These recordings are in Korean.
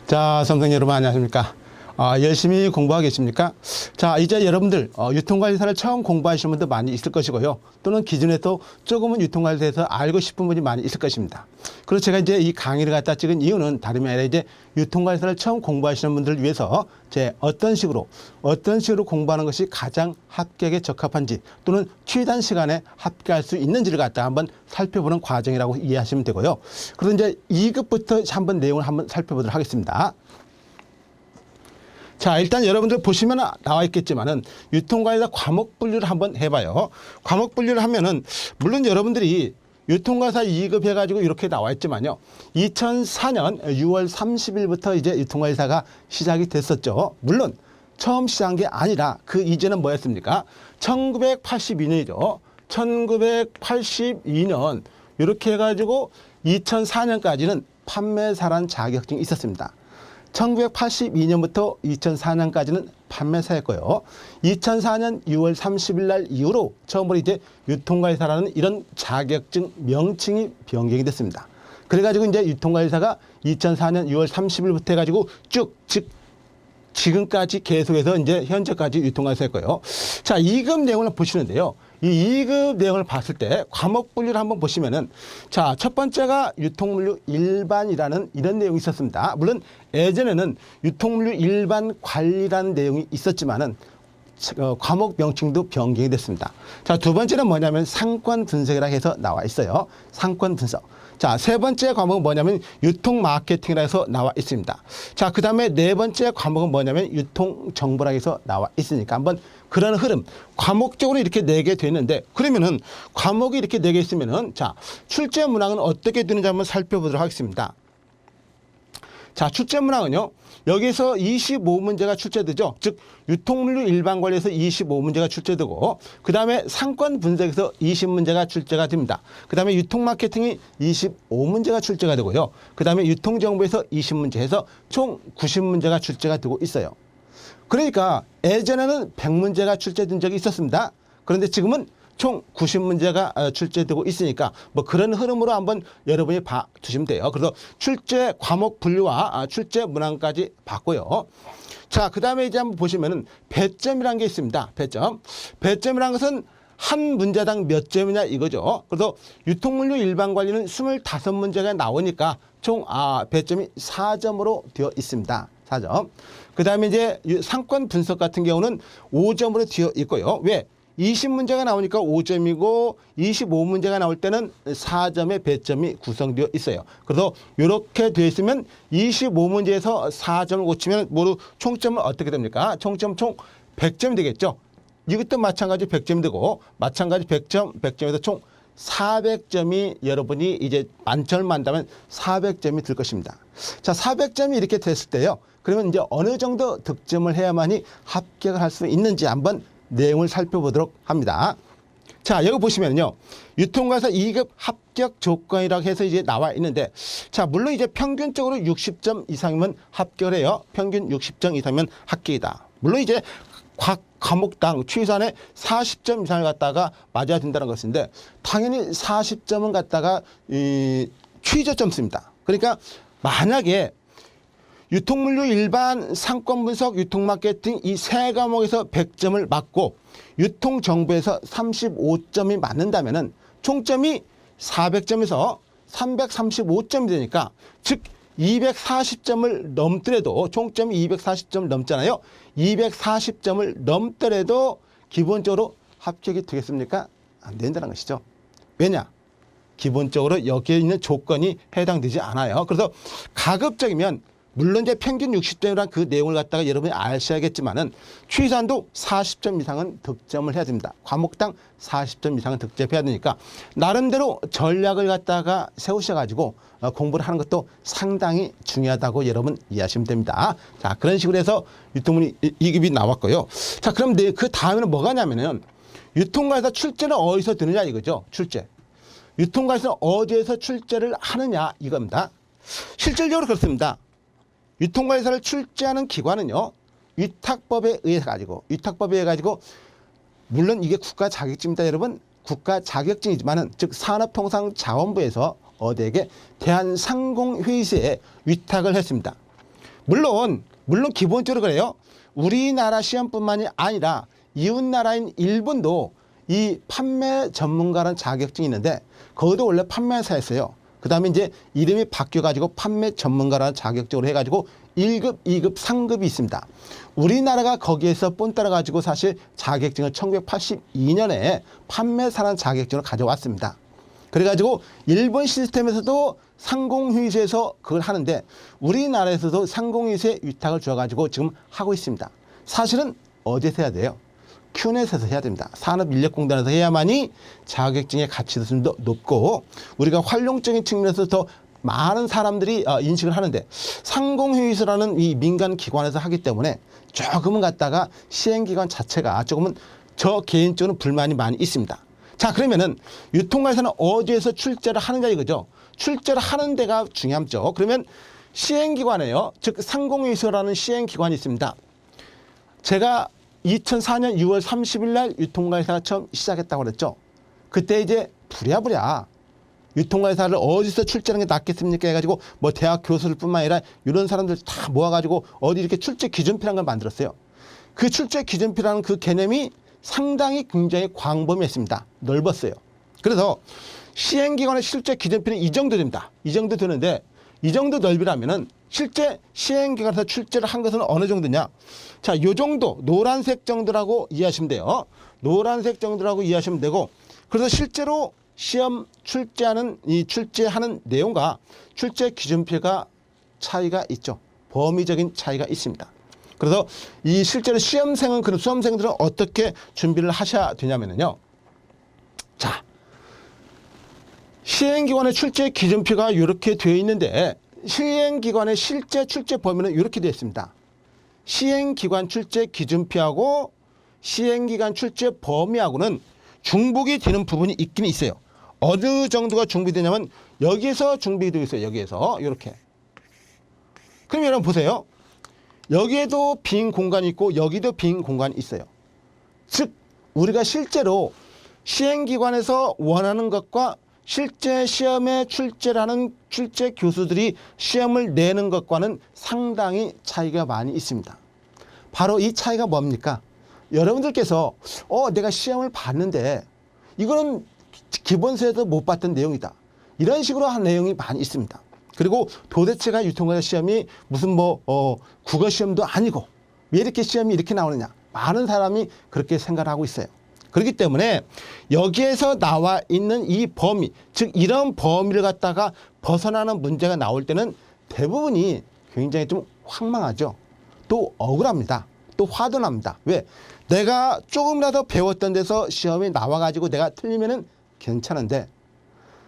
자, 선생님 여러분 안녕하십니까? 열심히 공부하고 계십니까? 자, 이제 여러분들 유통관리사를 처음 공부하시는 분도 많이 있을 것이고요. 또는 기존에도 조금은 유통관리사에 대해서 알고 싶은 분이 많이 있을 것입니다. 그래서 제가 이제 이 강의를 갖다 찍은 이유는 다름이 아니라 이제 유통관리사를 처음 공부하시는 분들을 위해서 어떤 식으로 공부하는 것이 가장 합격에 적합한지 또는 최단 시간에 합격할 수 있는지를 갖다 한번 살펴보는 과정이라고 이해하시면 되고요. 그래서 이제 2급부터 한번 내용을 한번 살펴보도록 하겠습니다. 자, 일단 여러분들 보시면 나와 있겠지만은 유통관리사 과목 분류를 한번 해봐요. 과목 분류를 하면은 물론 여러분들이 유통관리사 2급 해가지고 이렇게 나와 있지만요. 2004년 6월 30일부터 이제 유통관리사가 시작이 됐었죠. 물론 처음 시작한 게 아니라 그 이전은 뭐였습니까? 1982년이죠. 1982년 이렇게 해가지고 2004년까지는 판매사라는 자격증이 있었습니다. 1982년부터 2004년까지는 판매사였고요. 2004년 6월 30일 날 이후로 처음으로 이제 유통관리사라는 이런 자격증 명칭이 변경이 됐습니다. 그래가지고 이제 유통관리사가 2004년 6월 30일부터 해가지고 쭉 지금까지 계속해서 이제 현재까지 유통관리사였고요. 자, 2급 내용을 보시는데요. 이 2급 내용을 봤을 때 과목 분류를 한번 보시면은 자, 첫 번째가 유통물류 일반이라는 이런 내용이 있었습니다. 물론 예전에는 유통물류 일반 관리라는 내용이 있었지만은 과목 명칭도 변경이 됐습니다. 자, 두 번째는 뭐냐면 상권 분석이라 해서 나와 있어요. 상권 분석. 자, 세 번째 과목은 뭐냐면 유통 마케팅이라 해서 나와 있습니다. 자, 그 다음에 네 번째 과목은 뭐냐면 유통 정보라 해서 나와 있으니까 한번 그런 흐름, 과목적으로 이렇게 4개 되어 있는데 그러면은 과목이 이렇게 4개 있으면은 자, 출제 문항은 어떻게 되는지 한번 살펴보도록 하겠습니다. 자, 출제 문항은요. 여기서 25문제가 출제되죠. 즉 유통물류 일반 관리에서 25문제가 출제되고 그 다음에 상권 분석에서 20문제가 출제가 됩니다. 그 다음에 유통 마케팅이 25문제가 출제가 되고요. 그 다음에 유통정보에서 20문제 해서 총 90문제가 출제가 되고 있어요. 그러니까 예전에는 100문제가 출제된 적이 있었습니다. 그런데 지금은 총 90문제가 출제되고 있으니까 뭐 그런 흐름으로 한번 여러분이 봐두시면 돼요. 그래서 출제 과목 분류와 출제 문항까지 봤고요. 자, 그 다음에 이제 한번 보시면은 배점이라는 게 있습니다. 배점이라는 것은 한 문제당 몇 점이냐 이거죠. 그래서 유통물류 일반 관리는 25문제가 나오니까 총 배점이 4점으로 되어 있습니다. 4점. 그 다음에 이제 상권 분석 같은 경우는 5점으로 되어 있고요. 왜? 20문제가 나오니까 5점이고 25문제가 나올 때는 4점의 배점이 구성되어 있어요. 그래서 이렇게 되어 있으면 25문제에서 4점을 고치면 모두 총점은 어떻게 됩니까? 총점 총 100점이 되겠죠. 이것도 마찬가지 100점이 되고 마찬가지 100점에서 총 400점이 여러분이 이제 만점을 만다면 400점이 들 것입니다. 자, 400점이 이렇게 됐을 때요. 그러면 이제 어느 정도 득점을 해야만이 합격을 할 수 있는지 한번 내용을 살펴보도록 합니다. 자, 여기 보시면요. 유통관리사 2급 합격 조건이라고 해서 이제 나와 있는데 자, 물론 이제 평균적으로 60점 이상이면 합격을 해요. 평균 60점 이상이면 합격이다. 물론 이제 각 과목당 최소한의 40점 이상을 갖다가 맞아야 된다는 것인데 당연히 40점은 갖다가 최저점수입니다. 그러니까 만약에 유통물류 일반 상권 분석 유통 마케팅 이 세 과목에서 100점을 맞고 유통정보에서 35점이 맞는다면은 총점이 400점에서 335점이 되니까 즉 240점을 넘더라도 총점이 240점을 넘잖아요. 240점을 넘더라도 기본적으로 합격이 되겠습니까? 안 된다는 것이죠. 왜냐? 기본적으로 여기에 있는 조건이 해당되지 않아요. 그래서 가급적이면 물론 이제 평균 60점이란 그 내용을 갖다가 여러분이 아셔야겠지만은 최소한도 40점 이상은 득점을 해야 됩니다. 과목당 40점 이상은 득점해야 되니까 나름대로 전략을 갖다가 세우셔가지고 공부를 하는 것도 상당히 중요하다고 여러분 이해하시면 됩니다. 자, 그런 식으로 해서 유통물류 2급이 나왔고요. 자, 그럼 그 다음에는 뭐가 냐면은 유통관리사 출제는 어디서 되느냐 이거죠. 출제. 유통관리사 어디에서 출제를 하느냐 이겁니다. 실질적으로 그렇습니다. 유통관리사를 출제하는 기관은요. 위탁법에 의해 가지고 물론 이게 국가 자격증입니다. 여러분. 국가 자격증이지만은 즉 산업통상자원부에서 어디에게 대한상공회의소에 위탁을 했습니다. 물론 기본적으로 그래요. 우리나라 시험뿐만이 아니라 이웃나라인 일본도 이 판매 전문가라는 자격증이 있는데 거기도 원래 판매사였어요. 그 다음에 이제 이름이 바뀌어가지고 판매 전문가라는 자격증으로 해가지고 1급, 2급, 3급이 있습니다. 우리나라가 거기에서 본 따라가지고 사실 자격증을 1982년에 판매사라는 자격증을 가져왔습니다. 그래가지고 일본 시스템에서도 상공회의소에서 그걸 하는데 우리나라에서도 상공회의소에 위탁을 줘가지고 지금 하고 있습니다. 사실은 어디서 해야 돼요? 큐넷에서 해야 됩니다. 산업인력공단에서 해야만이 자격증의 가치도 좀 더 높고 우리가 활용적인 측면에서 더 많은 사람들이 인식을 하는데 상공회의소라는 이 민간기관에서 하기 때문에 조금은 갖다가 시행기관 자체가 조금은 저 개인적으로 불만이 많이 있습니다. 자, 그러면은 유통가에서는 어디에서 출제를 하느냐 이거죠. 출제를 하는 데가 중요하죠. 그러면 시행기관에요. 즉 상공회의소라는 시행기관이 있습니다. 제가 2004년 6월 30일 날 유통가회사가 처음 시작했다고 그랬죠. 그때 이제 부랴부랴 유통가회사를 어디서 출제하는 게 낫겠습니까 해가지고 뭐 대학 교수들 뿐만 아니라 이런 사람들 다 모아가지고 어디 이렇게 출제 기준표라는 걸 만들었어요. 그 출제 기준표라는 그 개념이 상당히 굉장히 광범위했습니다. 넓었어요. 그래서 시행기관의 실제 기준표는 이 정도 됩니다. 이 정도 되는데 이 정도 넓이라면은 실제 시행기관에서 출제를 한 것은 어느 정도냐. 자, 요 정도 노란색 정도라고 이해하시면 돼요. 노란색 정도라고 이해하시면 되고 그래서 실제로 시험 출제하는 내용과 출제 기준표가 차이가 있죠. 범위적인 차이가 있습니다. 그래서 이 실제로 시험생은 그런 수험생들은 어떻게 준비를 하셔야 되냐면요. 자, 시행기관의 출제 기준표가 이렇게 되어 있는데 시행기관의 실제 출제 범위는 이렇게 되어 있습니다. 시행기관 출제 기준표하고 시행기관 출제 범위하고는 중복이 되는 부분이 있긴 있어요. 어느 정도가 중복이 되냐면 여기에서 중복이 되어 있어요. 여기에서 이렇게. 그럼 여러분 보세요. 여기에도 빈 공간이 있고 여기도 빈 공간이 있어요. 즉 우리가 실제로 시행기관에서 원하는 것과 실제 시험에 출제를 하는 출제 교수들이 시험을 내는 것과는 상당히 차이가 많이 있습니다. 바로 이 차이가 뭡니까? 여러분들께서 내가 시험을 봤는데 이거는 기본서에도 못 봤던 내용이다. 이런 식으로 한 내용이 많이 있습니다. 그리고 도대체가 유통가사 시험이 무슨 국어 시험도 아니고 왜 이렇게 시험이 이렇게 나오느냐. 많은 사람이 그렇게 생각을 하고 있어요. 그렇기 때문에 여기에서 나와 있는 이 범위, 즉 이런 범위를 갖다가 벗어나는 문제가 나올 때는 대부분이 굉장히 좀 황망하죠. 또 억울합니다. 또 화도 납니다. 왜? 내가 조금이라도 배웠던 데서 시험이 나와가지고 내가 틀리면은 괜찮은데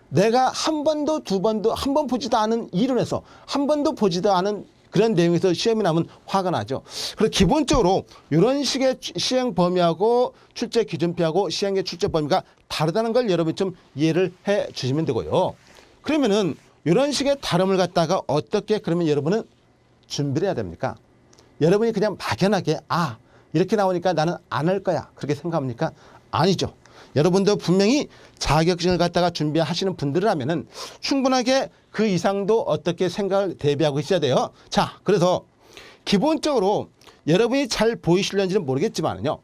내가 한 번도 두 번도 한 번 보지도 않은 이론에서 한 번도 보지도 않은 그런 내용에서 시험이 나면 화가 나죠. 그래서 기본적으로 이런 식의 시행 범위하고 출제 기준표하고 시행의 출제 범위가 다르다는 걸 여러분이 좀 이해를 해 주시면 되고요. 그러면은 이런 식의 다름을 갖다가 어떻게 그러면 여러분은 준비를 해야 됩니까? 여러분이 그냥 막연하게 이렇게 나오니까 나는 안 할 거야 그렇게 생각합니까? 아니죠. 여러분도 분명히 자격증을 갖다가 준비하시는 분들이라면은 충분하게 그 이상도 어떻게 생각을 대비하고 있어야 돼요. 자, 그래서 기본적으로 여러분이 잘 보이실런지는 모르겠지만요.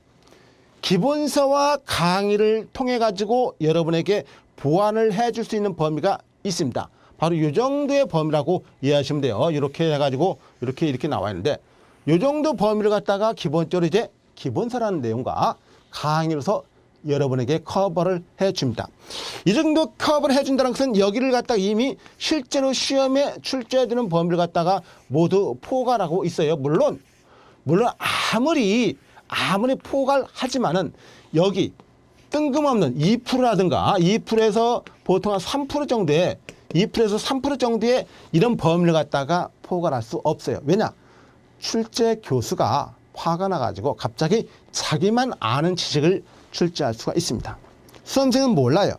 기본서와 강의를 통해 가지고 여러분에게 보완을 해줄 수 있는 범위가 있습니다. 바로 이 정도의 범위라고 이해하시면 돼요. 이렇게 해가지고 이렇게 나와 있는데 이 정도 범위를 갖다가 기본적으로 이제 기본서라는 내용과 강의로서 여러분에게 커버를 해줍니다. 이 정도 커버를 해준다는 것은 여기를 갖다가 이미 실제로 시험에 출제되는 범위를 갖다가 모두 포괄하고 있어요. 물론 아무리 포괄하지만은 여기 뜬금없는 2%라든가 2%에서 보통 한 3% 정도의 2%에서 3% 정도의 이런 범위를 갖다가 포괄할 수 없어요. 왜냐? 출제 교수가 화가 나가지고 갑자기 자기만 아는 지식을 출제할 수가 있습니다. 수험생은 몰라요.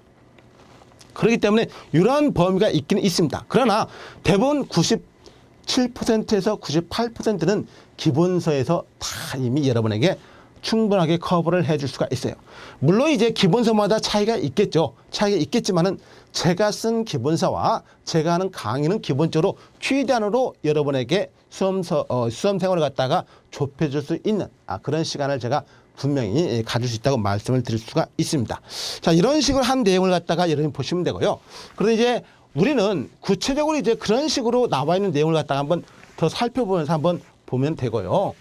그렇기 때문에 이러한 범위가 있기는 있습니다. 그러나 대부분 97%에서 98%는 기본서에서 다 이미 여러분에게 충분하게 커버를 해줄 수가 있어요. 물론 이제 기본서마다 차이가 있겠죠. 차이가 있겠지만은 제가 쓴 기본서와 제가 하는 강의는 기본적으로 최대한으로 여러분에게 수험 생활을 갖다가 좁혀줄 수 있는 그런 시간을 제가 분명히 가질 수 있다고 말씀을 드릴 수가 있습니다. 자, 이런 식으로 한 내용을 갖다가 여러분이 보시면 되고요. 그런데 이제 우리는 구체적으로 이제 그런 식으로 나와 있는 내용을 갖다가 한번 더 살펴보면서 한번 보면 되고요.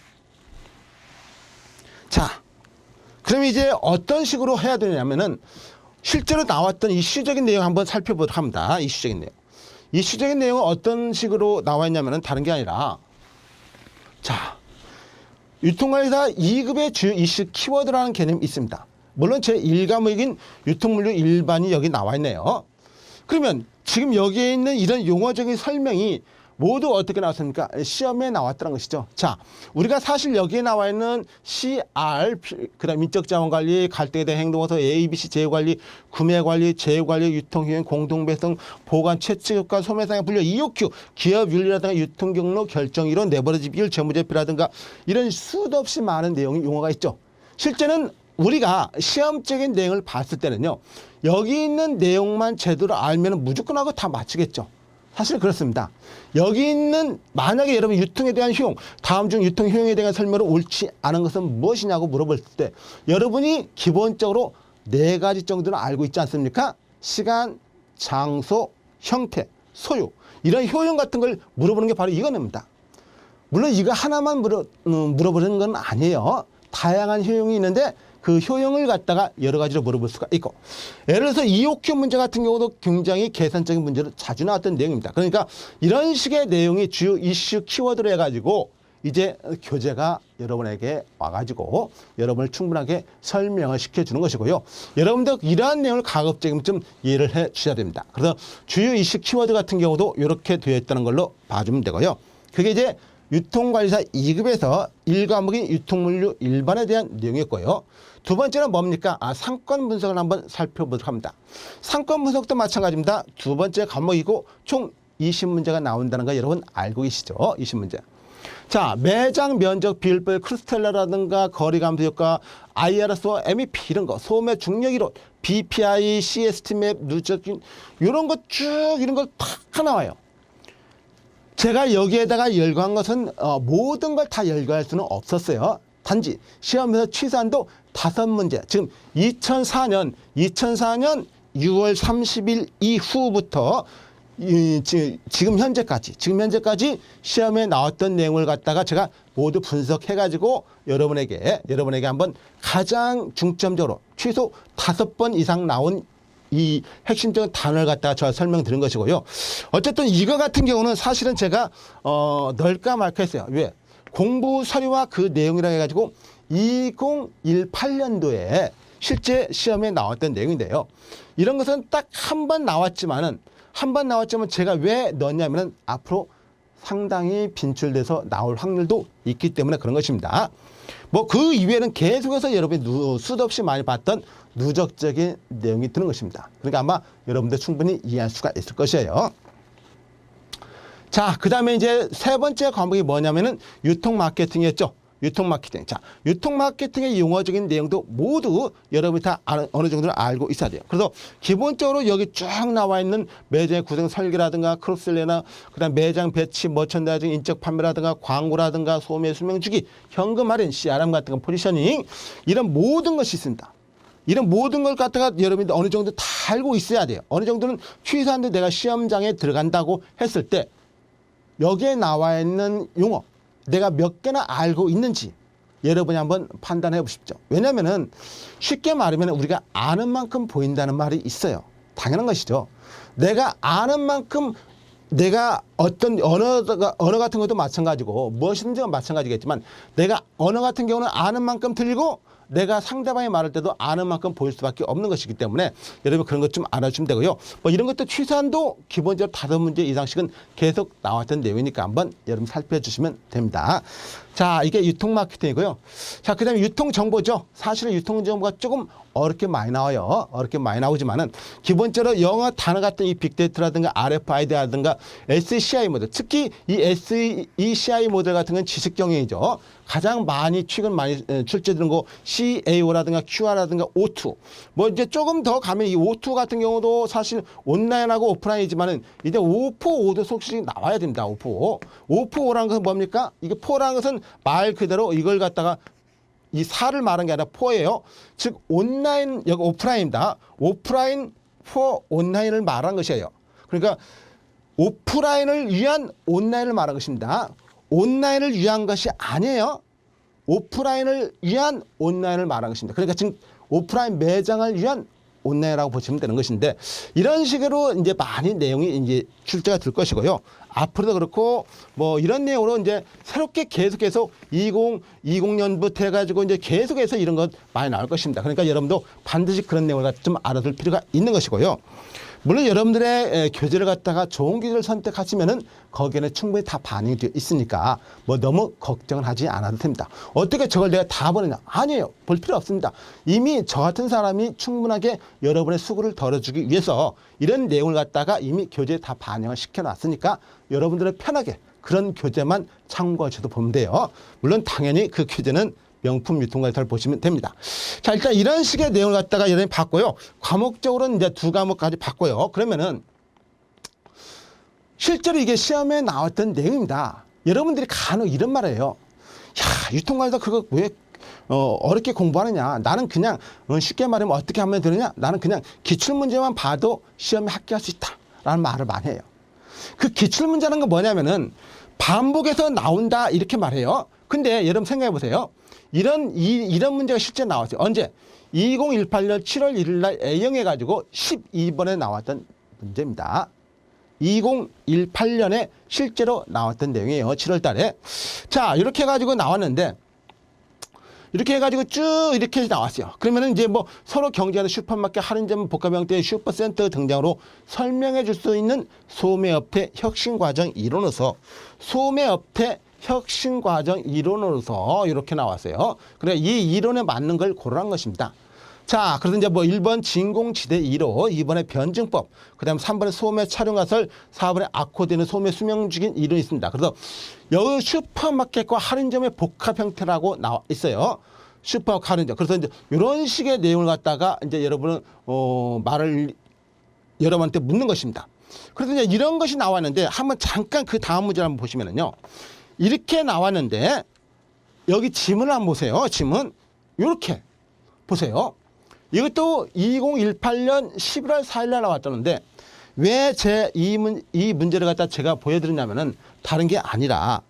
자, 그럼 이제 어떤 식으로 해야 되냐면은 실제로 나왔던 이슈적인 내용 한번 살펴보도록 합니다. 이슈적인 내용. 이슈적인 내용은 어떤 식으로 나와 있냐면은 다른 게 아니라, 자, 유통관리사 2급의 주요 이슈 키워드라는 개념이 있습니다. 물론 제 1과목인 유통물류 일반이 여기 나와 있네요. 그러면 지금 여기에 있는 이런 용어적인 설명이 모두 어떻게 나왔습니까? 시험에 나왔다는 것이죠. 자, 우리가 사실 여기에 나와 있는 CR, 그다음 인적자원관리, 갈등에 대한 행동호소, ABC 제휴관리, 구매관리, 제휴관리, 유통효용, 공동배송, 보관, 채취효과, 소매상의 분류, EOQ, 기업윤리라든가 유통경로, 결정이론, 레버리지 비율, 재무제표라든가 이런 수도 없이 많은 내용이 용어가 있죠. 실제는 우리가 시험적인 내용을 봤을 때는요, 여기 있는 내용만 제대로 알면 무조건 하고 다 맞추겠죠. 사실 그렇습니다. 여기 있는 만약에 여러분 유통에 대한 효용, 다음 중 유통 효용에 대한 설명을 옳지 않은 것은 무엇이냐고 물어볼 때 여러분이 기본적으로 4가지 정도는 알고 있지 않습니까? 시간, 장소, 형태, 소유, 이런 효용 같은 걸 물어보는 게 바로 이겁니다. 물론 이거 하나만 물어보는 건 아니에요. 다양한 효용이 있는데 그 효용을 갖다가 여러 가지로 물어볼 수가 있고, 예를 들어서 EOQ 문제 같은 경우도 굉장히 계산적인 문제로 자주 나왔던 내용입니다. 그러니까 이런 식의 내용이 주요 이슈 키워드로 해가지고 이제 교재가 여러분에게 와가지고 여러분을 충분하게 설명을 시켜주는 것이고요. 여러분도 이러한 내용을 가급적이면 좀 이해를 해 주셔야 됩니다. 그래서 주요 이슈 키워드 같은 경우도 이렇게 되어 있다는 걸로 봐주면 되고요. 그게 이제 유통관리사 2급에서 1과목인 유통물류 일반에 대한 내용이었고요. 두 번째는 뭡니까? 상권 분석을 한번 살펴보도록 합니다. 상권 분석도 마찬가지입니다. 두 번째 과목이고 총 20문제가 나온다는 거 여러분 알고 계시죠? 20문제. 자, 매장 면적 비율별 크루스텔라라든가 거리 감소 효과, IRS와 MEP 이런 거, 소매 중력 이론, BPI, CST 맵, 누적 이런 것 쭉 이런 걸 다 나와요. 제가 여기에다가 열거한 것은 모든 걸 다 열거할 수는 없었어요. 단지 시험에서 취소한도 5문제, 지금 2004년 6월 30일 이후부터 지금 현재까지 시험에 나왔던 내용을 갖다가 제가 모두 분석해가지고 여러분에게 한번 가장 중점적으로 최소 5번 이상 나온 이 핵심적인 단어를 갖다가 제가 설명드린 것이고요. 어쨌든 이거 같은 경우는 사실은 제가 넣을까 말까 했어요. 왜? 공부 서류와 그 내용이라 해가지고 2018년도에 실제 시험에 나왔던 내용인데요. 이런 것은 딱 한 번 나왔지만 제가 왜 넣었냐면은 앞으로 상당히 빈출돼서 나올 확률도 있기 때문에 그런 것입니다. 뭐 그 이외에는 계속해서 여러분이 수도 없이 많이 봤던 누적적인 내용이 드는 것입니다. 그러니까 아마 여러분들 충분히 이해할 수가 있을 것이에요. 자, 그 다음에 이제 세 번째 과목이 뭐냐면은 유통 마케팅이었죠. 유통 마케팅. 자, 유통 마케팅의 용어적인 내용도 모두 여러분이 다 어느 정도는 알고 있어야 돼요. 그래서 기본적으로 여기 쭉 나와 있는 매장의 구성 설계라든가 크로스레나 그다음 매장 배치, 머천다이징, 인적 판매라든가 광고라든가 소매 수명 주기, 현금 할인, CRM 같은 거 포지셔닝 이런 모든 것이 있습니다. 이런 모든 걸 갖다가 여러분들 어느 정도 다 알고 있어야 돼요. 어느 정도는 최소한도 내가 시험장에 들어간다고 했을 때 여기에 나와 있는 용어 내가 몇 개나 알고 있는지 여러분이 한번 판단해 보십시오. 왜냐하면은 쉽게 말하면 우리가 아는 만큼 보인다는 말이 있어요. 당연한 것이죠. 내가 아는 만큼 내가 어떤 언어 같은 것도 마찬가지고 무엇이든지 마찬가지겠지만 내가 언어 같은 경우는 아는 만큼 들리고 내가 상대방이 말할 때도 아는 만큼 보일 수밖에 없는 것이기 때문에 여러분 그런 것 좀 알아주시면 되고요. 뭐 이런 것도 최소한도 기본적으로 5문제 이상씩은 계속 나왔던 내용이니까 한번 여러분 살펴주시면 됩니다. 자, 이게 유통 마케팅이고요. 자, 그 다음에 유통 정보죠. 사실은 유통 정보가 조금 어렵게 많이 나와요. 어렵게 많이 나오지만은 기본적으로 영어 단어 같은 이 빅데이터라든가 RFID라든가 SCI 모델, 특히 이 SECI 모델 같은 건 지식 경영이죠. 가장 많이 최근 많이 출제되는 거 CAO라든가 QR라든가 O2. 뭐 이제 조금 더 가면 이 O2 같은 경우도 사실 온라인하고 오프라인이지만은 이제 O4, 5도 솔직히 나와야 됩니다. O4. O4, 5라는 것은 뭡니까? 이게 4라는 것은 말 그대로 이걸 갖다가 이 4를 말한 게 아니라 4예요. 즉 온라인 여기 오프라인입니다. 오프라인 4 온라인을 말한 것이에요. 그러니까 오프라인을 위한 온라인을 말한 것입니다. 온라인을 위한 것이 아니에요. 오프라인을 위한 온라인을 말한 것입니다. 그러니까 지금 오프라인 매장을 위한 온라인이라고 보시면 되는 것인데 이런 식으로 이제 많이 내용이 이제 출제가 될 것이고요. 앞으로도 그렇고 뭐 이런 내용으로 이제 새롭게 계속해서 2020년부터 해가지고 이제 계속해서 이런 것 많이 나올 것입니다. 그러니까 여러분도 반드시 그런 내용을 좀 알아둘 필요가 있는 것이고요. 물론 여러분들의 교재를 갖다가 좋은 교재를 선택하시면은 거기에는 충분히 다 반영이 되어 있으니까 뭐 너무 걱정을 하지 않아도 됩니다. 어떻게 저걸 내가 다 보느냐? 아니에요. 볼 필요 없습니다. 이미 저 같은 사람이 충분하게 여러분의 수고를 덜어주기 위해서 이런 내용을 갖다가 이미 교재에 다 반영을 시켜놨으니까 여러분들은 편하게 그런 교재만 참고하셔도 보면 돼요. 물론 당연히 그 교재는 명품 유통가이터를 보시면 됩니다. 자, 일단 이런 식의 내용을 갖다가 여러분이 봤고요. 과목적으로는 이제 2과목까지 봤고요. 그러면은 실제로 이게 시험에 나왔던 내용입니다. 여러분들이 간혹 이런 말을 해요. 야, 유통가이터 그거 왜 어렵게 공부하느냐. 나는 그냥 쉽게 말하면 어떻게 하면 되느냐. 나는 그냥 기출문제만 봐도 시험에 합격할 수 있다. 라는 말을 많이 해요. 그 기출문제라는 건 뭐냐면은 반복해서 나온다 이렇게 말해요. 근데 여러분 생각해 보세요. 이런 문제가 실제 나왔어요. 언제? 2018년 7월 1일 날 A형 해가지고 12번에 나왔던 문제입니다. 2018년에 실제로 나왔던 내용이에요. 7월 달에. 자, 이렇게 해가지고 나왔는데, 이렇게 해가지고 쭉 이렇게 나왔어요. 그러면은 이제 뭐 서로 경쟁하는 슈퍼마켓 할인점 복합형태 슈퍼센터 등장으로 설명해 줄 수 있는 소매업태 혁신과정 이론으로서 소매업태 혁신과정 이론으로서 이렇게 나왔어요. 그래 이 이론에 맞는 걸 고르란 것입니다. 자, 그래서 이제 뭐 1번 진공지대 1호, 2번에 변증법, 그 다음 3번에 소매 촬영가설, 4번에 아코드는 소매 수명 중인 이론이 있습니다. 그래서 여기 슈퍼마켓과 할인점의 복합 형태라고 나와 있어요. 슈퍼 할인점. 그래서 이제 이런 식의 내용을 갖다가 이제 여러분은 말을 여러분한테 묻는 것입니다. 그래서 이제 이런 것이 나왔는데 한번 잠깐 그 다음 문제를 한번 보시면은요. 이렇게 나왔는데 여기 지문을 한번 보세요. 지문. 이렇게 보세요. 이것도 2018년 11월 4일 날 나왔다는데 왜 이 문제를 갖다 제가 보여드리냐면은 다른 게 아니라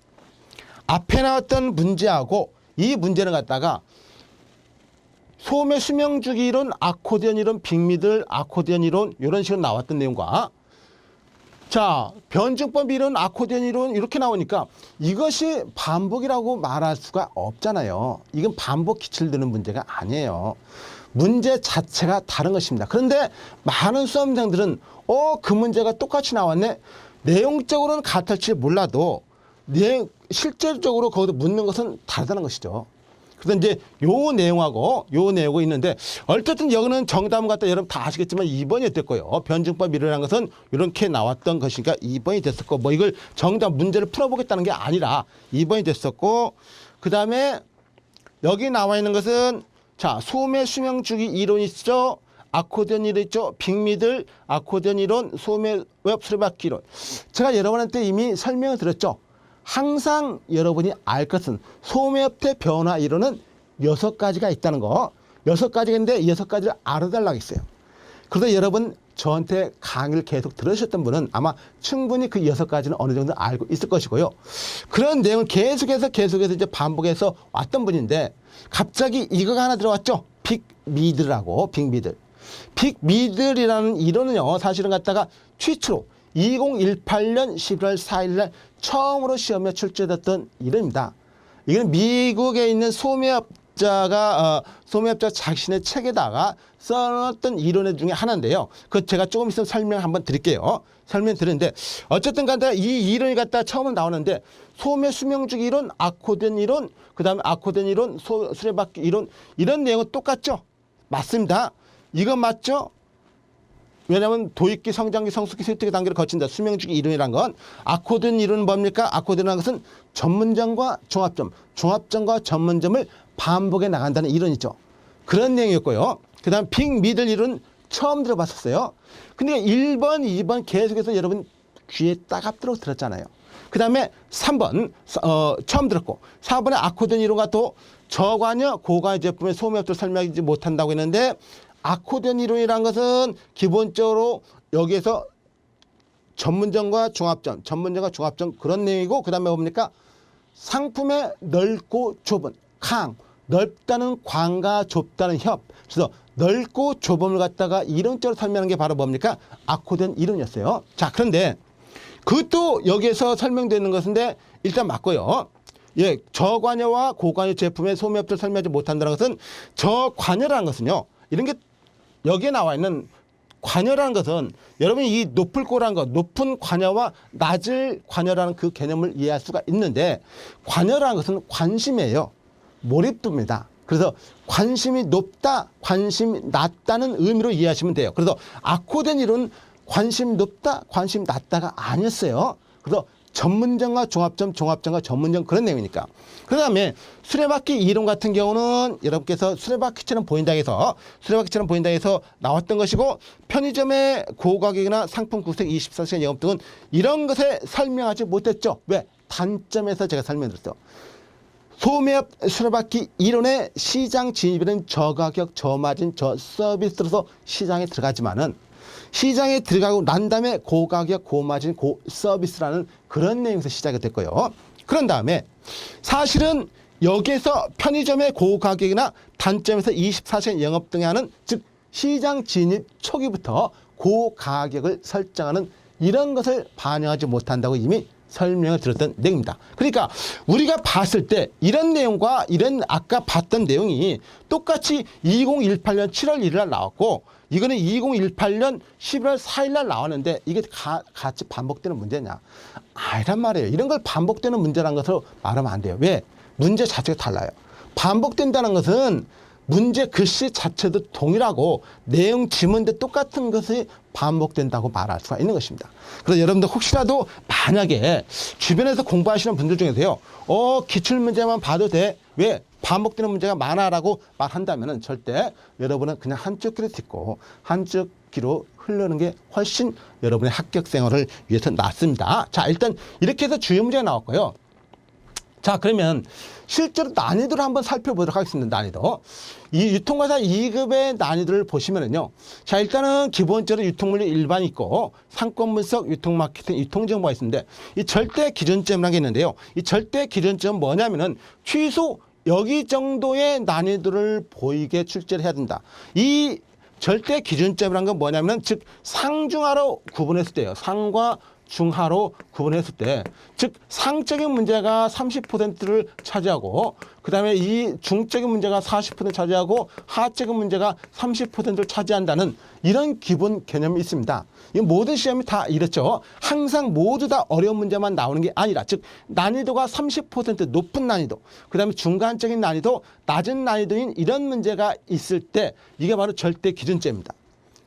앞에 나왔던 문제하고 이 문제를 갖다가 소매 수명주기 이론, 아코디언 이론, 빅미들, 아코디언 이론 이런 식으로 나왔던 내용과 자, 변증법 이론, 아코디언 이론 이렇게 나오니까 이것이 반복이라고 말할 수가 없잖아요. 이건 반복 기출되는 문제가 아니에요. 문제 자체가 다른 것입니다. 그런데 많은 수험생들은 그 문제가 똑같이 나왔네. 내용적으로는 같을지 몰라도 실질적으로 거기서 묻는 것은 다르다는 것이죠. 그래서 이제 요 내용하고 있는데 어쨌든 여기는 정답은 갖다 여러분 다 아시겠지만 2번이 됐고요. 변증법 이론이라는 것은 이렇게 나왔던 것이니까 2번이 됐었고 뭐 이걸 정답 문제를 풀어보겠다는 게 아니라 2번이 됐었고 그 다음에 여기 나와 있는 것은 자 소매 수명 주기 이론이 있죠. 아코디언 이론 있죠. 빅미들 아코디언 이론 소매 웹 수레바퀴 이론 제가 여러분한테 이미 설명을 드렸죠. 항상 여러분이 알 것은 소매업태 변화 이론은 6가지가 있다는 거. 6가지가 있는데 6가지를 알아달라고 했어요. 그래서 여러분 저한테 강의를 계속 들으셨던 분은 아마 충분히 그 6가지는 어느 정도 알고 있을 것이고요. 그런 내용을 계속해서 이제 반복해서 왔던 분인데 갑자기 이거가 하나 들어왔죠. 빅미들이라고 빅미들. 빅미들이라는 이론은요. 사실은 갖다가 최초로 2018년 11월 4일 날 처음으로 시험에 출제됐던 이론입니다. 이건 미국에 있는 소매업자 자신의 책에다가 써놨던 이론 중에 하나인데요. 그 제가 조금 있으면 설명 한번 드릴게요. 설명 드리는데 어쨌든 간에 이 이론이 갖다 처음 나오는데 소매 수명주기 이론, 아코디언 이론, 그 다음에 아코디언 이론, 수레바퀴 이론 이런 내용은 똑같죠? 맞습니다. 이건 맞죠? 왜냐하면 도입기, 성장기, 성숙기, 습득기 단계를 거친다. 수명주기 이론이란 건 아코디언 이론은 뭡니까? 아코디언이라는 것은 전문점과 종합점, 종합점과 전문점을 반복해 나간다는 이론이죠. 그런 내용이었고요. 그 다음 빅 미들 이론 처음 들어봤었어요. 근데 1번, 2번 계속해서 여러분 귀에 따갑도록 들었잖아요. 그 다음에 3번 처음 들었고 4번에 아코디언 이론과 또 저관여, 고관여 제품의 소매업도 설명하지 못한다고 했는데 아코디언 이론이라는 것은 기본적으로 여기에서 전문점과 종합점, 전문점과 종합점 그런 내용이고 그 다음에 뭡니까? 상품의 넓고 좁은 강, 넓다는 광과 좁다는 협. 그래서 넓고 좁음을 갖다가 이론적으로 설명하는 게 바로 뭡니까? 아코디언 이론이었어요. 자, 그런데 그것도 여기에서 설명되는 것인데 일단 맞고요. 예, 저관여와 고관여 제품의 소매업을 설명하지 못한다는 것은 저관여라는 것은요. 이런 게 여기에 나와 있는 관여라는 것은 여러분이 이 높을 거라는 것, 높은 관여와 낮을 관여라는 그 개념을 이해할 수가 있는데 관여라는 것은 관심이에요. 몰입도입니다. 그래서 관심이 높다, 관심이 낮다는 의미로 이해하시면 돼요. 그래서 아코디언 이론은 관심 높다, 관심 낮다가 아니었어요. 그래서 전문점과 종합점, 종합점과 전문점 그런 내용이니까. 그 다음에 수레바퀴 이론 같은 경우는 여러분께서 수레바퀴처럼 보인다 해서 수레바퀴처럼 보인다 해서 나왔던 것이고 편의점의 고가격이나 상품 구색 24시간 영업 등은 이런 것에 설명하지 못했죠. 왜? 단점에서 제가 설명드렸어요. 소매업 수레바퀴 이론의 시장 진입에는 저가격, 저마진, 저서비스로서 시장에 들어가지만은 시장에 들어가고 난 다음에 고가격, 고마진, 고서비스라는 그런 내용에서 시작이 됐고요. 그런 다음에 사실은 여기에서 편의점의 고가격이나 단점에서 24시간 영업 등에 하는 즉 시장 진입 초기부터 고가격을 설정하는 이런 것을 반영하지 못한다고 이미 설명을 드렸던 내용입니다. 그러니까 우리가 봤을 때 이런 내용과 이런 아까 봤던 내용이 똑같이 2018년 7월 1일 날 나왔고 이거는 2018년 11월 4일 날 나왔는데 이게 같이 반복되는 문제냐? 아니란 말이에요. 이런 걸 반복되는 문제라는 것으로 말하면 안 돼요. 왜? 문제 자체가 달라요. 반복된다는 것은 문제 글씨 자체도 동일하고 내용 지문도 똑같은 것이 반복된다고 말할 수가 있는 것입니다. 그래서 여러분들 혹시라도 만약에 주변에서 공부하시는 분들 중에서요. 기출문제만 봐도 돼. 왜? 반복되는 문제가 많아라고 말한다면 절대 여러분은 그냥 한쪽 귀로 듣고 한쪽 귀로 흐르는 게 훨씬 여러분의 합격 생활을 위해서 낫습니다. 자, 일단 이렇게 해서 주요 문제가 나왔고요. 자, 그러면 실제로 난이도를 한번 살펴보도록 하겠습니다. 난이도. 이 유통과사 2급의 난이도를 보시면은요. 자, 일단은 기본적으로 유통물류 일반이 있고 상권 분석, 유통 마케팅, 유통 정보가 있는데 이 절대 기준점이라는 게 있는데요. 이 절대 기준점은 뭐냐면은 최소 여기 정도의 난이도를 보이게 출제를 해야 된다. 이 절대 기준점이라는 건 뭐냐면은 즉 상중하로 구분했을 때요. 상과 중하로 구분했을 때, 즉 상적인 문제가 30%를 차지하고 그 다음에 이 중적인 문제가 40% 차지하고 하적인 문제가 30%를 차지한다는 이런 기본 개념이 있습니다. 이 모든 시험이 다 이렇죠. 항상 모두 다 어려운 문제만 나오는 게 아니라 즉 난이도가 30% 높은 난이도, 그 다음에 중간적인 난이도, 낮은 난이도인 이런 문제가 있을 때 이게 바로 절대 기준점입니다.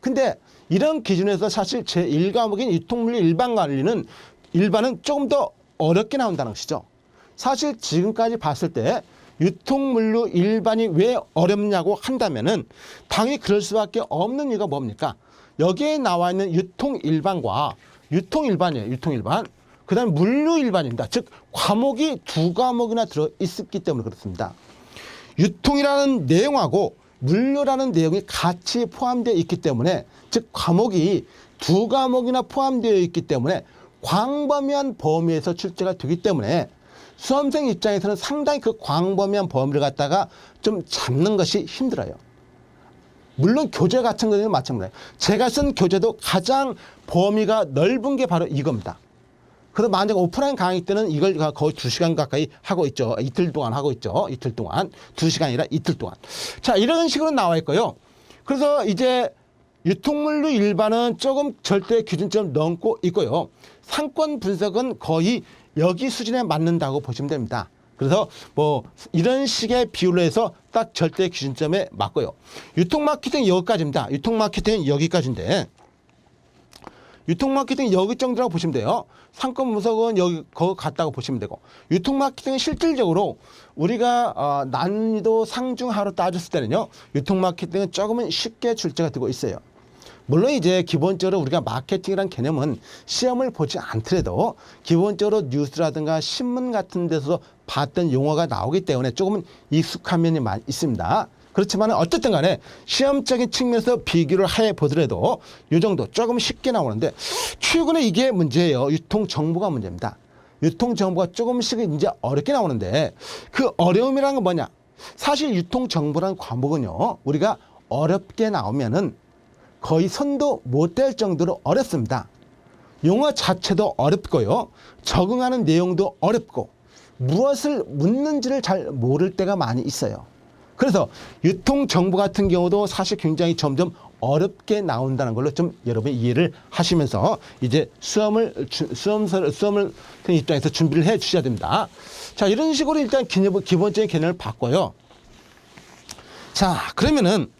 근데 이런 기준에서 사실 제1과목인 유통물류 일반 관리는 일반은 조금 더 어렵게 나온다는 것이죠. 사실 지금까지 봤을 때 유통물류 일반이 왜 어렵냐고 한다면은 당연히 그럴 수밖에 없는 이유가 뭡니까? 여기에 나와 있는 유통일반과 유통일반이에요. 유통일반. 그 다음에 물류일반입니다. 즉 과목이 두 과목이나 들어있었기 때문에 그렇습니다. 유통이라는 내용하고 물류라는 내용이 같이 포함되어 있기 때문에 즉 과목이 두 과목이나 포함되어 있기 때문에 광범위한 범위에서 출제가 되기 때문에 수험생 입장에서는 상당히 그 광범위한 범위를 갖다가 좀 잡는 것이 힘들어요. 물론 교재 같은 경우는 마찬가지예요. 제가 쓴 교재도 가장 범위가 넓은 게 바로 이겁니다. 그래서 만약 오프라인 강의 때는 이걸 거의 2시간 가까이 하고 있죠. 이틀 동안 하고 있죠. 이틀 동안. 2시간이라 이틀 동안. 자, 이런 식으로 나와 있고요. 그래서 이제 유통물류 일반은 조금 절대 기준점 넘고 있고요. 상권 분석은 거의 여기 수준에 맞는다고 보시면 됩니다. 그래서 뭐 이런 식의 비율로 해서 딱 절대 기준점에 맞고요. 유통 마케팅 여기까지입니다. 유통 마케팅은 여기까지인데 유통 마케팅 여기 정도라고 보시면 돼요. 상권 분석은 여기 거기 같다고 보시면 되고, 유통 마케팅은 실질적으로 우리가 난이도 상중하로 따졌을 때는요, 유통 마케팅은 조금은 쉽게 출제가 되고 있어요. 물론 이제 기본적으로 우리가 마케팅이란 개념은 시험을 보지 않더라도 기본적으로 뉴스라든가 신문 같은 데서 봤던 용어가 나오기 때문에 조금은 익숙한 면이 많이 있습니다. 그렇지만 어쨌든 간에 시험적인 측면에서 비교를 해 보더라도 이 정도 조금 쉽게 나오는데, 최근에 이게 문제예요. 유통정보가 문제입니다. 유통정보가 조금씩 이제 어렵게 나오는데, 그 어려움이란 건 뭐냐? 사실 유통정보라는 과목은요, 우리가 어렵게 나오면은 거의 손도 못 댈 정도로 어렵습니다. 용어 자체도 어렵고요, 적응하는 내용도 어렵고, 무엇을 묻는지를 잘 모를 때가 많이 있어요. 그래서 유통정보 같은 경우도 사실 굉장히 점점 어렵게 나온다는 걸로 좀 여러분이 이해를 하시면서 이제 수험을 입장에서 준비를 해 주셔야 됩니다. 자, 이런 식으로 일단 기본적인 개념을 바꿔요. 자, 그러면은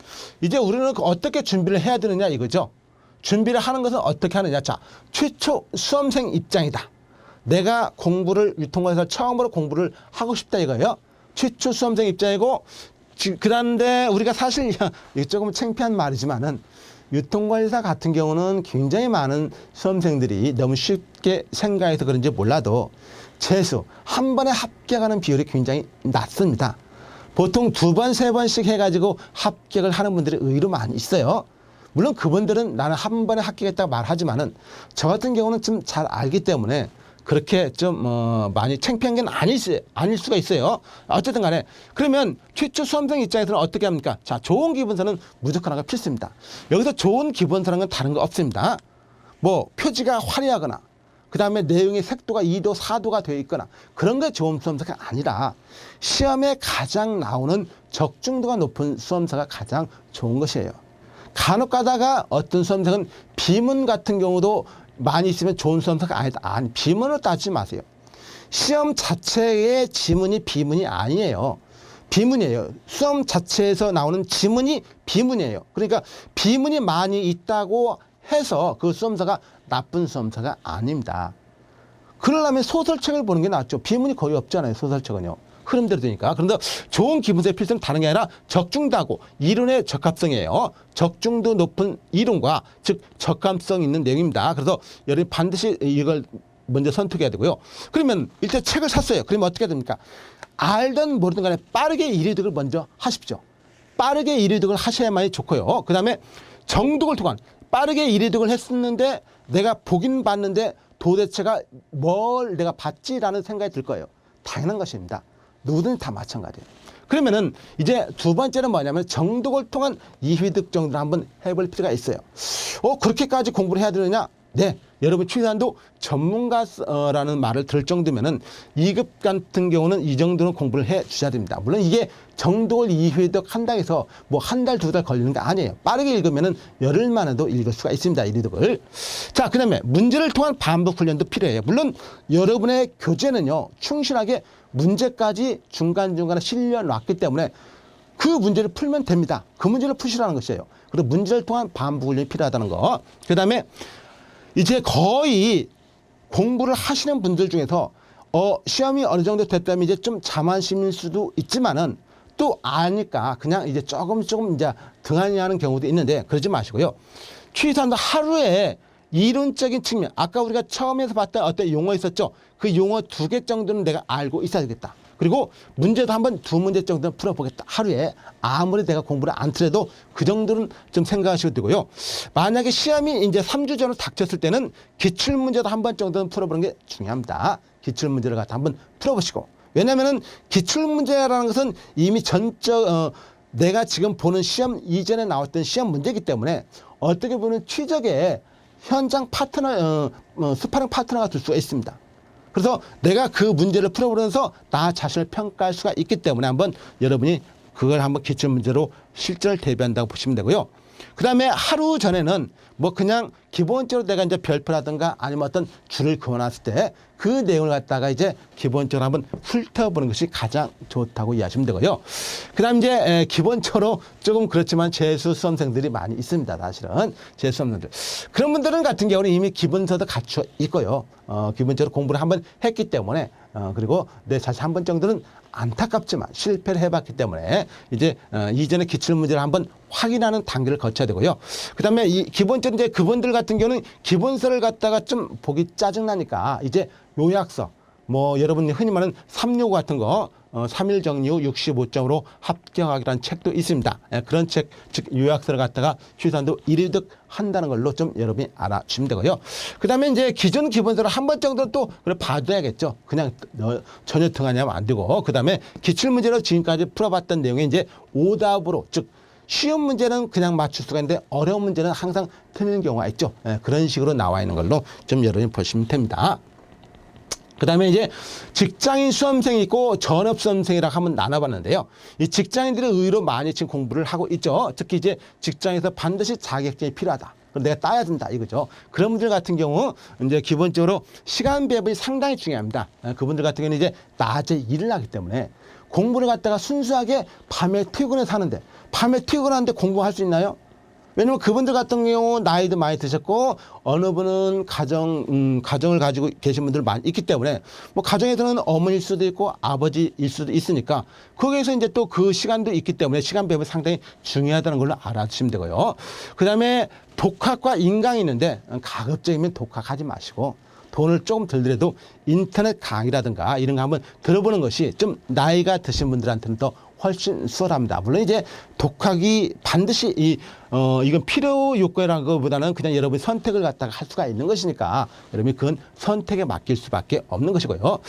이제 우리는 어떻게 준비를 해야 되느냐 이거죠. 준비를 하는 것은 어떻게 하느냐. 자, 최초 수험생 입장이다. 내가 공부를 유통관에서 처음으로 공부를 하고 싶다 이거예요. 최초 수험생 입장이고, 그런데 우리가 사실 조금 창피한 말이지만은 유통관리사 같은 경우는 굉장히 많은 수험생들이 너무 쉽게 생각해서 그런지 몰라도 재수 한 번에 합격하는 비율이 굉장히 낮습니다. 보통 2번, 3번씩 해가지고 합격을 하는 분들이 의외로 많이 있어요. 물론 그분들은 나는 한 번에 합격했다고 말하지만은 저 같은 경우는 좀 잘 알기 때문에 그렇게 좀 많이 창피한 게 아닐 수가 있어요. 어쨌든 간에 그러면 최초 수험생 입장에서는 어떻게 합니까? 자, 좋은 기본서는 무조건 하나가 필수입니다. 여기서 좋은 기본서라는 건 다른 거 없습니다. 뭐 표지가 화려하거나 그 다음에 내용의 색도가 2도, 4도가 되어 있거나 그런 게 좋은 수험서가 아니라 시험에 가장 나오는 적중도가 높은 수험서가 가장 좋은 것이에요. 간혹 가다가 어떤 수험생은 비문 같은 경우도 많이 있으면 좋은 수험서가 아니다. 아니, 비문을 따지지 마세요. 시험 자체의 지문이 비문이 아니에요. 비문이에요. 수험 자체에서 나오는 지문이 비문이에요. 그러니까 비문이 많이 있다고 해서 그 수험서가 나쁜 수험서가 아닙니다. 그러려면 소설책을 보는 게 낫죠. 비문이 거의 없잖아요. 소설책은요. 흐름대로 되니까. 그런데 좋은 기본서의 필수는 다른 게 아니라 적중도하고 이론의 적합성이에요. 적중도 높은 이론과 즉 적합성 있는 내용입니다. 그래서 여러분이 반드시 이걸 먼저 선택해야 되고요. 그러면 일단 책을 샀어요. 그러면 어떻게 됩니까? 알든 모르든 간에 빠르게 이해득을 먼저 하십시오. 빠르게 이해득을 하셔야만이 좋고요. 그 다음에 정독을 통한 빠르게 이해득을 했었는데 내가 보긴 봤는데 도대체가 뭘 내가 봤지라는 생각이 들 거예요. 당연한 것입니다. 누구든 다 마찬가지예요. 그러면은 이제 두 번째는 뭐냐면 정독을 통한 이해득 정도를 한번 해볼 필요가 있어요. 그렇게까지 공부를 해야 되느냐? 네. 여러분 최소한도 전문가라는 말을 들을 정도면은 2급 같은 경우는 이 정도는 공부를 해 주셔야 됩니다. 물론 이게 정독을 이해득 한다 해서 뭐 한 달, 2달 걸리는 게 아니에요. 빠르게 읽으면은 열흘 만에도 읽을 수가 있습니다. 이해득을. 자, 그 다음에 문제를 통한 반복 훈련도 필요해요. 물론 여러분의 교재는요, 충실하게 문제까지 중간중간에 실려놨기 때문에 그 문제를 풀면 됩니다. 그 문제를 푸시라는 것이에요. 그리고 문제를 통한 반복 훈련이 필요하다는 거. 그 다음에 이제 거의 공부를 하시는 분들 중에서 시험이 어느 정도 됐다면 이제 좀 자만심일 수도 있지만은 또 아니까 그냥 이제 조금 이제 등한히 하는 경우도 있는데 그러지 마시고요. 최소한 하루에 이론적인 측면, 아까 우리가 처음에서 봤던 어떤 용어 있었죠? 그 용어 2개 정도는 내가 알고 있어야 되겠다. 그리고 문제도 한번 2문제 정도는 풀어보겠다. 하루에 아무리 내가 공부를 안 틀어도 그 정도는 좀 생각하셔도 되고요. 만약에 시험이 이제 3주 전으로 닥쳤을 때는 기출문제도 한 번 정도는 풀어보는 게 중요합니다. 기출문제를 갖다 한번 풀어보시고. 왜냐면은 기출문제라는 것은 이미 내가 지금 보는 시험 이전에 나왔던 시험 문제이기 때문에 어떻게 보면 최적의 현장 파트너, 스파링 파트너가 될 수가 있습니다. 그래서 내가 그 문제를 풀어보면서 나 자신을 평가할 수가 있기 때문에 한번 여러분이 그걸 한번 기출문제로 실전을 대비한다고 보시면 되고요. 그 다음에 하루 전에는 뭐 그냥 기본적으로 내가 이제 별표라든가 아니면 어떤 줄을 그어놨을 때 그 내용을 갖다가 이제 기본적으로 한번 훑어보는 것이 가장 좋다고 이해하시면 되고요. 그 다음 이제 기본적으로 조금 그렇지만 재수 수험생들이 많이 있습니다. 사실은 재수 수험생들. 그런 분들은 같은 경우는 이미 기본서도 갖춰 있고요. 기본적으로 공부를 한번 했기 때문에 그리고 내 자신 한 번 정도는 안타깝지만 실패를 해봤기 때문에 이제 이전에 기출문제를 한번 확인하는 단계를 거쳐야 되고요. 그 다음에 이 기본적으로 이제 그분들 같은 경우는 기본서를 갖다가 좀 보기 짜증나니까 이제 요약서, 뭐 여러분이 흔히 말하는 365 같은 거 3일 정리 후 65점으로 합격하기라는 책도 있습니다. 그런 책, 즉 요약서를 갖다가 휴산도 1위득 한다는 걸로 좀 여러분이 알아주시면 되고요. 그 다음에 이제 기존 기본서를 한 번 정도 또 봐둬야겠죠. 그냥 전혀 등하냐면 안 되고. 그 다음에 기출문제로 지금까지 풀어봤던 내용에 이제 오답으로, 즉 쉬운 문제는 그냥 맞출 수가 있는데 어려운 문제는 항상 틀리는 경우가 있죠. 그런 식으로 나와 있는 걸로 좀 여러분이 보시면 됩니다. 그 다음에 이제 직장인 수험생이 있고 전업 수험생이라고 한번 나눠봤는데요. 이 직장인들이 의외로 많이 지금 공부를 하고 있죠. 특히 이제 직장에서 반드시 자격증이 필요하다. 내가 따야 된다 이거죠. 그런 분들 같은 경우 이제 기본적으로 시간 배분이 상당히 중요합니다. 그분들 같은 경우는 이제 낮에 일을 하기 때문에 공부를 갖다가 순수하게 밤에 퇴근해서 하는데 밤에 퇴근하는데 공부할 수 있나요? 왜냐면 그분들 같은 경우 나이도 많이 드셨고 어느 분은 가정을 가지고 계신 분들 많이 있기 때문에 뭐 가정에서는 어머니일 수도 있고 아버지일 수도 있으니까 거기에서 이제 또 그 시간도 있기 때문에 시간 배분이 상당히 중요하다는 걸로 알아주시면 되고요. 그 다음에 독학과 인강이 있는데 가급적이면 독학하지 마시고 돈을 조금 들더라도 인터넷 강의라든가 이런 거 한번 들어보는 것이 좀 나이가 드신 분들한테는 더 훨씬 수월합니다. 물론 이제 독학이 반드시 이건 필요 요건이라는 것보다는 그냥 여러분이 선택을 갖다가 할 수가 있는 것이니까 여러분이 그건 선택에 맡길 수밖에 없는 것이고요.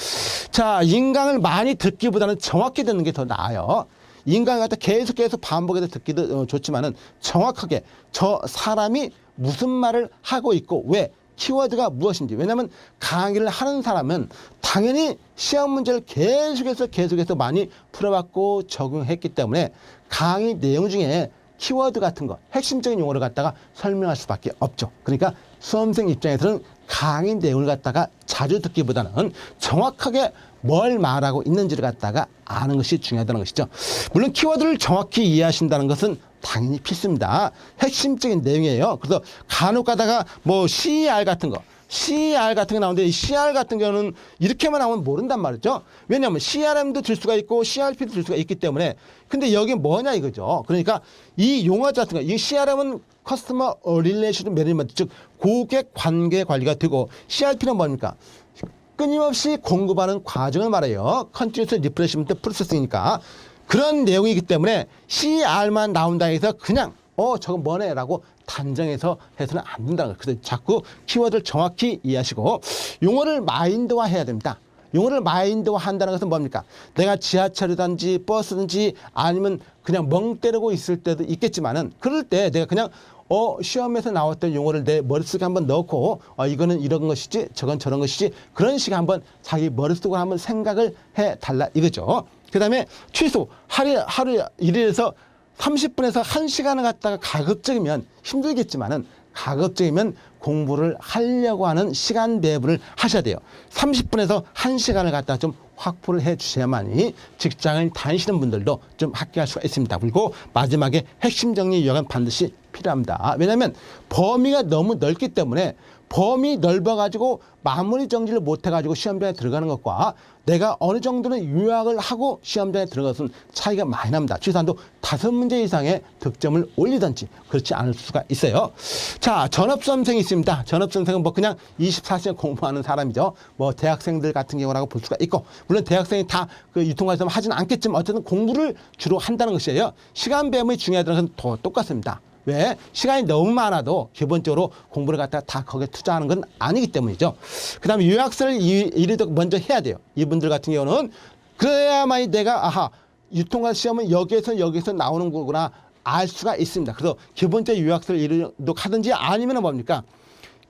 자, 인강을 많이 듣기보다는 정확히 듣는 게 더 나아요. 인강을 갖다 계속 반복해서 듣기도 좋지만은 정확하게 저 사람이 무슨 말을 하고 있고 왜 키워드가 무엇인지. 왜냐하면 강의를 하는 사람은 당연히 시험 문제를 계속해서 많이 풀어봤고 적용했기 때문에 강의 내용 중에 키워드 같은 거, 핵심적인 용어를 갖다가 설명할 수밖에 없죠. 그러니까 수험생 입장에서는 강의 내용을 갖다가 자주 듣기보다는 정확하게 뭘 말하고 있는지를 갖다가 아는 것이 중요하다는 것이죠. 물론 키워드를 정확히 이해하신다는 것은 당연히 필수입니다. 핵심적인 내용이에요. 그래서 간혹 가다가 뭐 CER 같은 거 나오는데 이 CR 같은 경우는 이렇게만 나오면 모른단 말이죠. 왜냐하면 CRM도 들 수가 있고 CRP도 들 수가 있기 때문에. 근데 여기 뭐냐 이거죠. 그러니까 이 용어 같은 거, 이 CRM은 커스터머 릴레이션 매니지먼트, 즉 고객 관계 관리가 되고 CRP는 뭡니까? 끊임없이 공급하는 과정을 말해요. 컨티뉴어스 리프레시먼트 프로세스니까 그런 내용이기 때문에 CR만 나온다 해서 그냥 저건 뭐네 라고 단정해서 해서는 안 된다는 거예요. 그래서 자꾸 키워드를 정확히 이해하시고 용어를 마인드화 해야 됩니다. 용어를 마인드화 한다는 것은 뭡니까? 내가 지하철이든지 버스든지 아니면 그냥 멍 때리고 있을 때도 있겠지만은 그럴 때 내가 그냥 시험에서 나왔던 용어를 내 머릿속에 한번 넣고 이거는 이런 것이지 저건 저런 것이지 그런 식으로 한번 자기 머릿속으로 한번 생각을 해달라 이거죠. 그 다음에 최소 하루 일일에서 30분에서 1시간을 갖다가 가급적이면 힘들겠지만은 가급적이면 공부를 하려고 하는 시간 배분을 하셔야 돼요. 30분에서 1시간을 갖다가 좀 확보를 해 주셔야만이 직장을 다니시는 분들도 좀 합격할 수가 있습니다. 그리고 마지막에 핵심 정리 요약은 반드시 필요합니다. 왜냐하면 범위가 너무 넓기 때문에 범위 넓어가지고 마무리 정리를 못해가지고 시험장에 들어가는 것과 내가 어느 정도는 요약을 하고 시험장에 들어가서는 차이가 많이 납니다. 최소한도 5문제 이상의 득점을 올리든지 그렇지 않을 수가 있어요. 자, 전업수험생이 있습니다. 전업수험생은 뭐 그냥 24시간 공부하는 사람이죠. 뭐 대학생들 같은 경우라고 볼 수가 있고 물론 대학생이 다 그 유통과에서 하지는 않겠지만 어쨌든 공부를 주로 한다는 것이에요. 시간 배분이 중요하다는 것은 더 똑같습니다. 왜? 시간이 너무 많아도 기본적으로 공부를 갖다가 다 거기에 투자하는 건 아니기 때문이죠. 그 다음에 요약서를 이리도 먼저 해야 돼요. 이분들 같은 경우는 그래야만이 내가 유통관 시험은 여기에서 나오는 거구나 알 수가 있습니다. 그래서 기본적인 요약서를 이리도 하든지 아니면 뭡니까?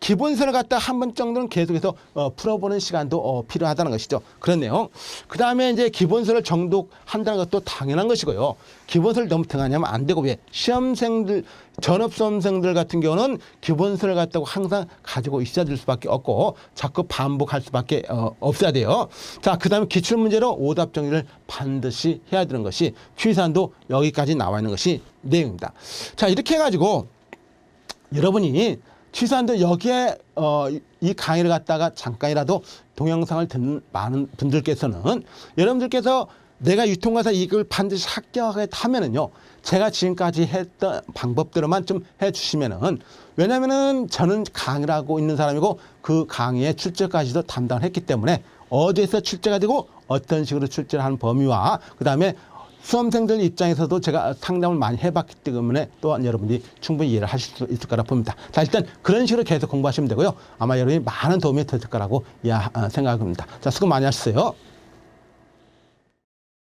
기본서를 갖다 한 번 정도는 계속해서 풀어보는 시간도 필요하다는 것이죠. 그런 내용. 그 다음에 이제 기본서를 정독한다는 것도 당연한 것이고요. 기본서를 너무 등한하면 안 되고, 왜 시험생들, 전업수험생들 같은 경우는 기본서를 갖다고 항상 가지고 있어야 될 수밖에 없고 자꾸 반복할 수밖에 없어야 돼요. 자, 그 다음에 기출문제로 오답 정리를 반드시 해야 되는 것이 취사안도 여기까지 나와 있는 것이 내용입니다. 자, 이렇게 해가지고 여러분이 취사안도 여기에 이 강의를 갖다가 잠깐이라도 동영상을 듣는 많은 분들께서는 여러분들께서 내가 유통가사 이걸 반드시 합격하겠다면은요, 제가 지금까지 했던 방법대로만 좀 해주시면은, 왜냐면은 저는 강의를 하고 있는 사람이고 그 강의의 출제까지도 담당을 했기 때문에 어디에서 출제가 되고 어떤 식으로 출제를 하는 범위와 그 다음에 수험생들 입장에서도 제가 상담을 많이 해봤기 때문에 또한 여러분들이 충분히 이해를 하실 수 있을 거라 봅니다. 자, 일단 그런 식으로 계속 공부하시면 되고요. 아마 여러분이 많은 도움이 됐을 거라고 생각합니다. 자, 수고 많이 하셨어요.